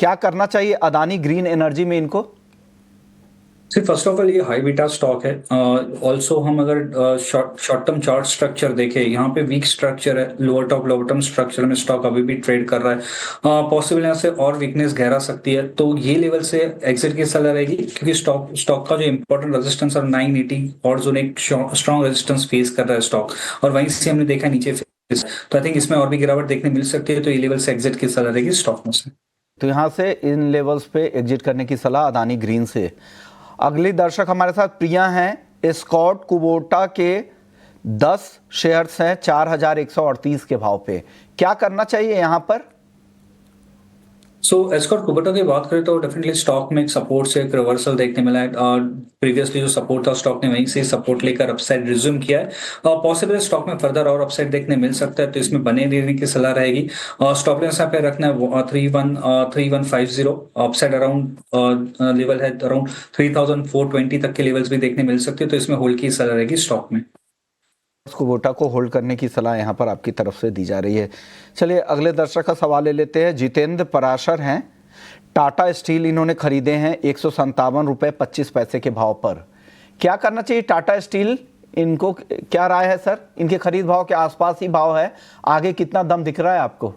क्या करना चाहिए अदानी ग्रीन एनर्जी में इनको? सिर्फ फर्स्ट ऑफ ऑल ये हाई बीटा स्टॉक है। ऑल्सो हम अगर शॉर्ट टर्म चार्ट स्ट्रक्चर देखें, यहाँ पे वीक स्ट्रक्चर है, lower top lower term structure में स्टॉक अभी भी ट्रेड कर रहा है। पॉसिबल यहाँ से और वीकनेस गहरा सकती है, तो ये लेवल से एग्जिट की सलाह रहेगी, क्योंकि स्टॉक का जो इंपॉर्टेंट रेजिस्टेंस और 980 और जोन एक स्ट्रॉन्ग रेजिस्टेंस फेस कर रहा है स्टॉक, और वहीं से हमने देखा नीचे तो आई थिंक इसमें और भी गिरावट देखने मिल सकती है, तो ये लेवल से एग्जिट की सलाह रहेगी स्टॉक में से। तो यहाँ से इन लेवल्स पे एग्जिट करने की सलाह अदानी ग्रीन से। अगली दर्शक हमारे साथ प्रिया हैं। एस्कॉर्ट कुबोटा के 10 शेयर्स हैं 4138 के भाव पे, क्या करना चाहिए यहाँ पर? सो एस्कॉर्ट कुबोटा की बात करें तो डेफिनेटली स्टॉक में एक सपोर्ट से एक रिवर्सल देखने मिला है। प्रीवियसली जो सपोर्ट था स्टॉक ने वहीं से सपोर्ट लेकर अपसाइड रिज्यूम किया है। पॉसिबल स्टॉक में फर्दर और अपसाइड देखने मिल सकता है, तो इसमें बने रहने की सलाह रहेगी। स्टॉप लॉस यहाँ पे रखना है 3150। अपसाइड अराउंड लेवल है अराउंड 3420 तक के लेवल्स भी देखने मिल सकते हैं, तो इसमें होल्ड की सलाह रहेगी स्टॉक में। कुबोटा को होल्ड करने की सलाह यहाँ पर आपकी तरफ से दी जा रही है। चलिए अगले दर्शक का सवाल ले लेते हैं। जितेंद्र पराशर हैं, टाटा स्टील इन्होंने खरीदे हैं 157 रुपये 25 पैसे के भाव पर, क्या करना चाहिए टाटा स्टील? इनको क्या राय है सर? इनके खरीद भाव के आसपास ही भाव है, आगे कितना दम दिख रहा है आपको?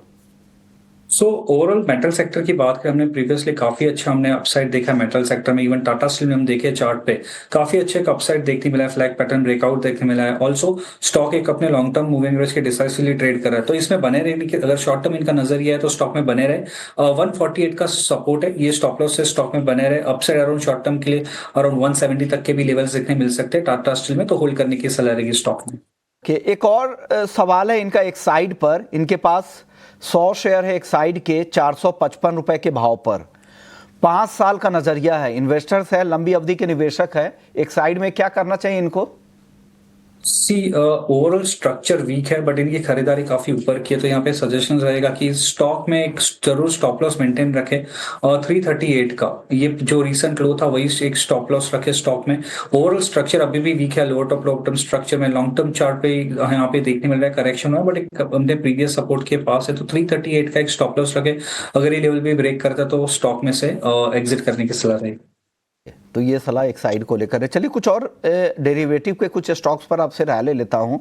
सो ओवरऑल मेटल सेक्टर की बात करें, हमने प्रीवियसली काफी अच्छा हमने अपसाइड देखा मेटल सेक्टर में। इवन टाटा स्टील में हम देखे चार्ट पे काफी अच्छे एक अपसाइड देखने मिला है, फ्लैग पैटर्न ब्रेकआउट देखने मिला है। ऑल्सो स्टॉक एक अपने लॉन्ग टर्म मूविंग एवरेज के डिसाइसिवली ट्रेड कर रहा है, तो इसमें बने रहने की अगर शॉर्ट टर्म इनका नजरिया है तो स्टॉक में बने रहे। 148 का सपोर्ट है, ये स्टॉप लॉस से स्टॉक में बने रहे। अपसाइड अराउंड शॉर्ट टर्म के लिए अराउंड 170 तक के भी लेवल्स देखने मिल सकते हैं टाटा स्टील में, तो होल्ड करने की सलाह रहेगी स्टॉक में। एक और सवाल है इनका, एक साइड पर इनके पास 100 शेयर है एक साइड के 455 रुपए के भाव पर, 5 साल का नजरिया है, इन्वेस्टर्स है, लंबी अवधि के निवेशक है, एक साइड में क्या करना चाहिए इनको? सी ओवरऑल स्ट्रक्चर वीक है, बट इनकी खरीदारी काफी ऊपर की है, तो यहाँ पे सजेशन रहेगा कि स्टॉक में एक जरूर स्टॉप लॉस मेंटेन रखे। और 338 का ये जो रीसेंट लो था वही एक स्टॉप लॉस रखे स्टॉक में। ओवरऑल स्ट्रक्चर अभी भी वीक है, lower top long term structure में लॉन्ग टर्म चार्ट पे यहाँ पे देखने मिल रहा है करेक्शन हुआ, बट एक अपने प्रीवियस सपोर्ट के पास है, तो 338 का एक स्टॉप लॉस रखे। अगर ये लेवल भी ब्रेक करता है तो स्टॉक में से एग्जिट करने की सलाह रहेगी। तो ये सलाह एक साइड को लेकर है। चलिए कुछ और डेरिवेटिव के कुछ स्टॉक्स पर आपसे राय ले लेता हूं।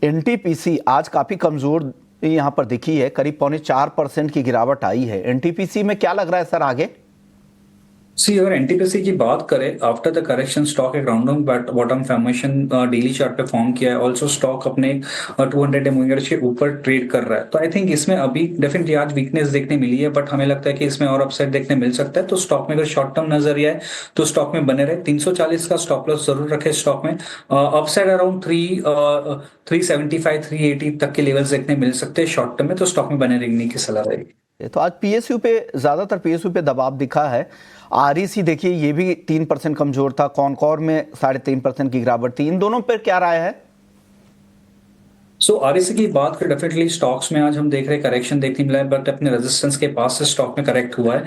एनटीपीसी आज काफी कमजोर यहां पर दिखी है, करीब 4.25% की गिरावट आई है। एनटीपीसी में क्या लग रहा है सर आगे? सी अगर एनटीपीसी की बात करें, आफ्टर द करेक्शन स्टॉक एक round bottom formation daily chart पे फॉर्म किया है। ऑल्सो स्टॉक अपने 200 मूविंग एवरेज के ऊपर ट्रेड कर रहा है, तो आई थिंक इसमें अभी डेफिनेटली आज वीकनेस देखने मिली है, बट हमें लगता है कि इसमें और अपसाइड देखने मिल सकता है। तो स्टॉक में अगर शॉर्ट टर्म नजरिया है तो स्टॉक में बने रहे। 340 का स्टॉप लॉस जरूर रखे स्टॉक में। अपसाइड अराउंड 375 380 तक के लेवल्स देखने मिल सकते हैं शॉर्ट टर्म में, तो स्टॉक में बने रहने की सलाह रहेगी। तो आज पीएसयू पे ज्यादातर पीएसयू पे दबाव दिखा है। आरईसी देखिए ये भी 3% कमजोर था, कॉनकॉर में 3.5% की गिरावट थी। इन दोनों पर क्या राय है? सो आरईसी की बात करें, डेफिनेटली स्टॉक्स में आज हम देख रहे हैं करेक्शन देखने मिला है, बट अपने रेजिस्टेंस के पास से स्टॉक में करेक्ट हुआ है।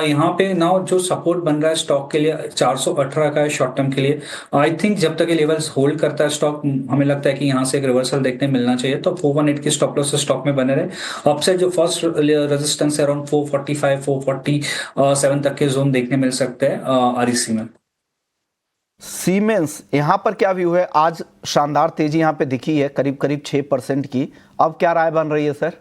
यहाँ पे नाउ जो सपोर्ट बन रहा है स्टॉक के लिए 418 का है शॉर्ट टर्म के लिए। आई थिंक जब तक ये लेवल्स होल्ड करता है स्टॉक, हमें लगता है कि यहाँ से एक रिवर्सल देखने मिलना चाहिए, तो 418 की स्टॉप लॉस से स्टॉक में बने रहे। अपसाइड जो फर्स्ट रेजिस्टेंस है अराउंड 445 447 तक के जोन देखने मिल सकते हैं आरईसी में। सीमेंस यहां पर क्या व्यू है? आज शानदार तेजी यहां पे दिखी है, करीब करीब 6% की। अब क्या राय बन रही है सर?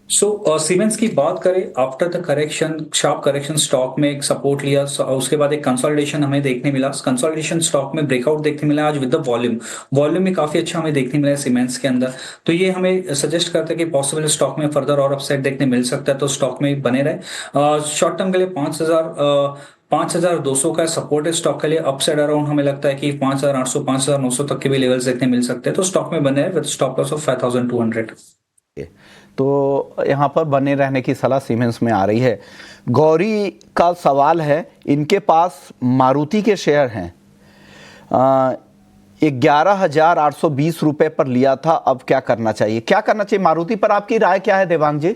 सो सीमेंस की बात करें, after the correction sharp correction stock में एक सपोर्ट लिया, उसके बाद एक कंसोलिडेशन हमें देखने मिला। कंसोलिडेशन स्टॉक में ब्रेकआउट देखने मिला आज विद द वॉल्यूम में काफी अच्छा हमें देखने मिला है सीमेंस के अंदर, तो ये हमें सजेस्ट करता है कि पॉसिबल स्टॉक में फर्दर और अपसाइड देखने मिल सकता है, तो स्टॉक में बने रहे। शॉर्ट टर्म के लिए 5200 का सपोर्ट है स्टॉक के लिए। अपसाइड अराउंड हमें लगता है कि 5800 5900 तक के भी लेवल्स देखने मिल सकते हैं, तो स्टॉक में बने हैं विद स्टॉप लॉस ऑफ 5200। तो यहाँ पर बने रहने की सलाह सीमेंस में आ रही है। गौरी का सवाल है, इनके पास मारुति के शेयर हैं, 11,820 रुपए पर लिया था, अब क्या करना चाहिए? क्या करना चाहिए मारुति पर? आपकी राय क्या है देवांग जी?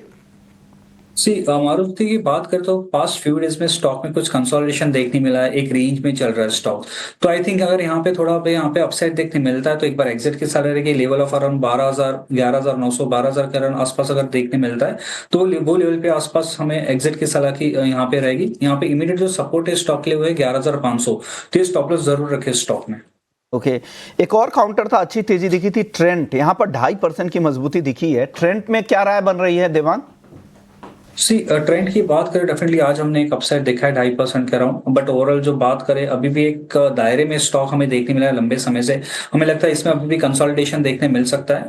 मारुति की बात करें तो पास्ट फ्यू डेज में स्टॉक में कुछ कंसोलिडेशन देखने मिला है, एक रेंज में चल रहा है स्टॉक। तो आई थिंक अगर यहाँ पे थोड़ा पे यहाँ पे अपसाइड देखने मिलता है तो एक बार एग्जिट की सैलरी के लेवल ऑफ अराउंड 12,000 11,900 12,000 के अराउंड आसपास अगर देखने मिलता है तो वो लेवल पे आसपास हमें एग्जिट की सलाह की यहाँ पे रहेगी। यहाँ पे इमीडिएट जो सपोर्ट है स्टॉक के लिए वो है 11,500, तो ये स्टॉप लॉस जरूर रखे स्टॉक में। ओके एक और काउंटर था, अच्छी तेजी दिखी थी ट्रेंड, यहाँ पर 2.5% की मजबूती दिखी है। ट्रेंड में क्या राय बन रही है देवांग? ट्रेंड की बात करें डेफिनेटली आज हमने एक अपसाइड देखा है 2.5% के अराउंड, बट ओवरऑल जो बात करें अभी भी एक दायरे में स्टॉक हमें देखने मिला है लंबे समय से। हमें लगता है इसमें अभी भी कंसोलिडेशन देखने मिल सकता है।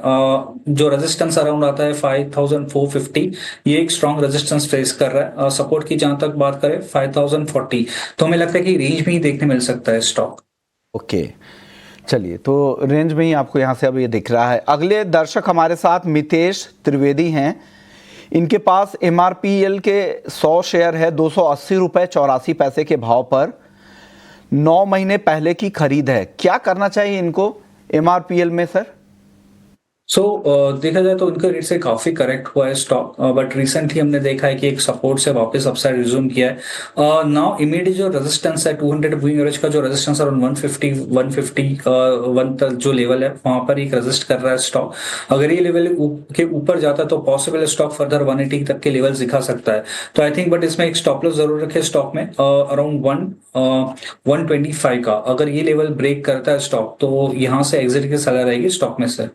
जो रेजिस्टेंस अराउंड आता है 5,450, ये एक स्ट्रॉन्ग रेजिस्टेंस फेस कर रहा है। सपोर्ट की जहां तक बात करें 5,040, तो हमें लगता है कि रेंज में ही देखने मिल सकता है स्टॉक। ओके चलिए, तो रेंज में ही आपको यहाँ से अब ये दिख रहा है। अगले दर्शक हमारे साथ मितेश त्रिवेदी हैं। इनके पास MRPL के 100 शेयर है 280 रुपये 84 पैसे के भाव पर, 9 महीने पहले की खरीद है। क्या करना चाहिए इनको MRPL में सर? देखा जाए तो उनका रेट से काफी करेक्ट हुआ है स्टॉक, बट रिसेंटली हमने देखा है कि एक सपोर्ट से वापस अपसाइड रिज्यूम किया है। नाउ इमीडिएट जो रेजिस्टेंस है 200 मूविंग एवरेज का जो रेजिस्टेंस अराउंड 151 तक जो लेवल है वहां पर एक रेजिस्ट कर रहा है स्टॉक। अगर ये लेवल के ऊपर जाता है तो पॉसिबल स्टॉक फर्दर 180 तक के लेवल दिखा सकता है। तो आई थिंक बट इसमें एक स्टॉप लॉस जरूर रखे स्टॉक में अराउंड 125 का। अगर ये लेवल ब्रेक करता है स्टॉक तो यहाँ से एग्जिट की सलाह रहेगी स्टॉक में से।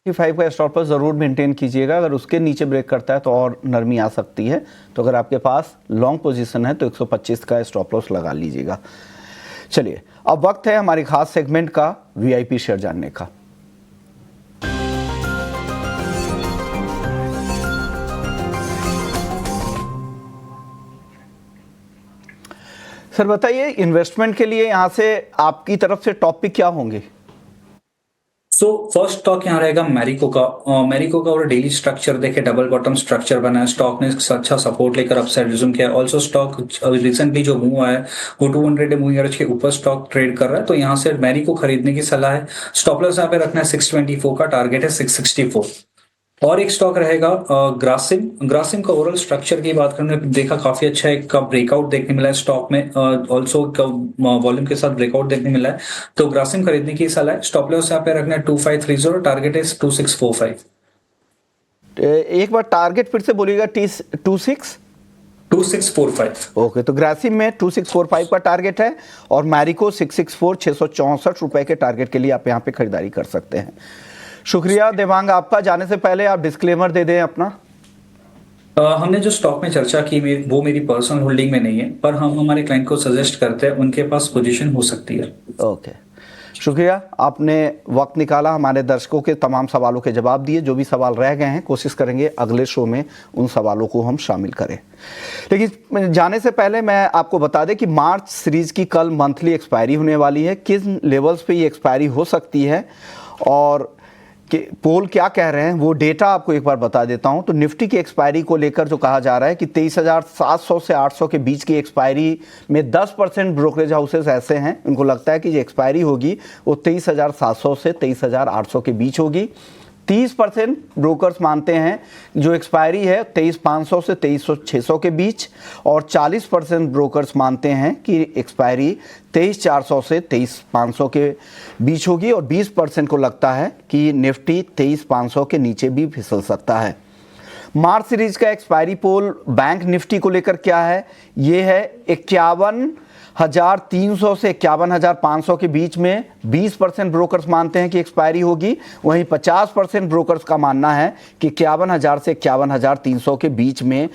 5 का स्टॉप लॉस जरूर मेंटेन कीजिएगा, अगर उसके नीचे ब्रेक करता है तो और नरमी आ सकती है। तो अगर आपके पास लॉन्ग पोजीशन है तो 125 का स्टॉप लॉस लगा लीजिएगा। चलिए अब वक्त है हमारी खास सेगमेंट का, VIP शेयर जानने का। सर बताइए, इन्वेस्टमेंट के लिए यहां से आपकी तरफ से टॉप पिक क्या होंगे? फर्स्ट स्टॉक यहाँ रहेगा मैरिको का। मैरिको का और डेली स्ट्रक्चर देखे डबल बॉटम स्ट्रक्चर बना है। स्टॉक ने अच्छा सपोर्ट लेकर अपसाइड रिज्यूम किया है। ऑल्सो स्टॉक रिसेंटली जो मूव आया है वो 200 मूविंग एवरेज के ऊपर स्टॉक ट्रेड कर रहा है, तो यहाँ से मैरिको खरीदने की सलाह है। स्टॉप लॉस यहाँ पे रखना है 624 का, टारगेट है 664। और एक स्टॉक रहेगा ग्रासिम। ग्रासिम का ओवरऑल स्ट्रक्चर की बात करने देखा काफी अच्छा है, का ब्रेकआउट देखने मिला है स्टॉक में, ऑल्सो वॉल्यूम के साथ ब्रेकआउट देखने मिला है, तो ग्रासिम खरीदने की सलाह है। स्टॉप लॉस यहाँ पे रखना है 2530, टारगेट है 2645। एक बार टारगेट फिर से बोलिएगा। 2645। ओके, तो ग्रासिम में 2645 का टारगेट है और मैरिको 664 664 रुपए के टारगेट के लिए आप यहाँ पे खरीदारी कर सकते हैं। शुक्रिया देवांग आपका। जाने से पहले आप डिस्क्लेमर दे दें अपना। हमने जो स्टॉक में चर्चा की वो मेरी पर्सनल होल्डिंग में नहीं है, पर हम हमारे क्लाइंट को सजेस्ट करते हैं, उनके पास पोजीशन हो सकती है। ओके, शुक्रिया, आपने वक्त निकाला, हमारे दर्शकों के तमाम सवालों के जवाब दिए। जो भी सवाल रह गए हैं कोशिश करेंगे अगले शो में उन सवालों को हम शामिल करें। लेकिन जाने से पहले मैं आपको बता दें कि मार्च सीरीज की कल मंथली एक्सपायरी होने वाली है। किस लेवल्स पे ये एक्सपायरी हो सकती है और कि पोल क्या कह रहे हैं वो डेटा आपको एक बार बता देता हूं। तो निफ्टी की एक्सपायरी को लेकर जो कहा जा रहा है कि 23,700 से 800 के बीच की एक्सपायरी में 10% ब्रोकरेज हाउसेस ऐसे हैं, उनको लगता है कि जो एक्सपायरी होगी वो 23,700 से 23,800 के बीच होगी। 30% ब्रोकर्स मानते हैं जो एक्सपायरी है 23,500 से 23,600 के बीच, और 40% ब्रोकर्स मानते हैं कि एक्सपायरी 23,400 से 23,500 के बीच होगी, और 20% को लगता है कि निफ्टी 23,500 के नीचे भी फिसल सकता है। मार्च सीरीज का एक्सपायरी पोल बैंक निफ्टी को लेकर क्या है? ये है 51,300 से 51,500 के बीच में 20% ब्रोकर्स मानते हैं कि एक्सपायरी होगी, वहीं 50% ब्रोकर्स का मानना है कि 51,000 से 51,300 के बीच में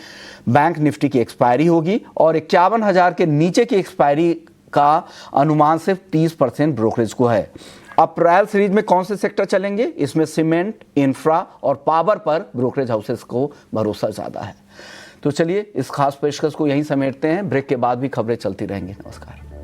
बैंक निफ्टी की एक्सपायरी होगी, और 51,000 के नीचे की एक्सपायरी का अनुमान सिर्फ 30% ब्रोकरेज को है। अब ट्रायल सीरीज में कौन से सेक्टर चलेंगे? इसमें सीमेंट, इंफ्रा और पावर पर ब्रोकरेज हाउसेस को भरोसा ज़्यादा है। तो चलिए इस खास पेशकश को यहीं समेटते हैं। ब्रेक के बाद भी खबरें चलती रहेंगी। नमस्कार।